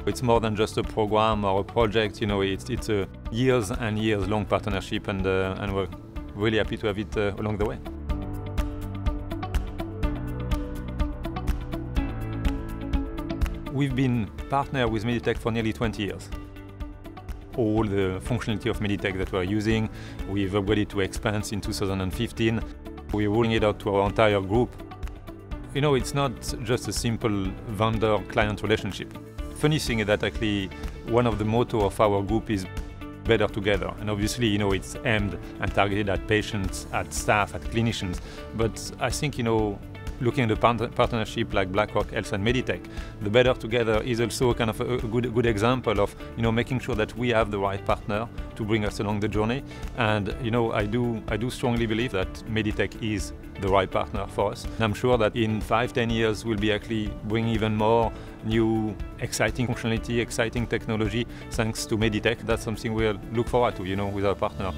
It's more than just a program or a project, you know, it's a years and years long partnership, and we're really happy to have it along the way. We've been partner with MEDITECH for nearly 20 years. All the functionality of MEDITECH that we're using, we've upgraded to Expanse in 2015. We're rolling it out to our entire group. You know, it's not just a simple vendor-client relationship. Funny thing is that actually one of the motto of our group is better together. And obviously, you know, it's aimed and targeted at patients, at staff, at clinicians. But I think, you know, looking at a partnership like Blackrock, Health and MEDITECH, the better together is also kind of a good example of, you know, making sure that we have the right partner to bring us along the journey. And, you know, I do strongly believe that MEDITECH is the right partner for us. And I'm sure that in 5-10 years, we'll be actually bringing even more new, exciting functionality, exciting technology, thanks to MEDITECH. That's something we'll look forward to, you know, with our partner.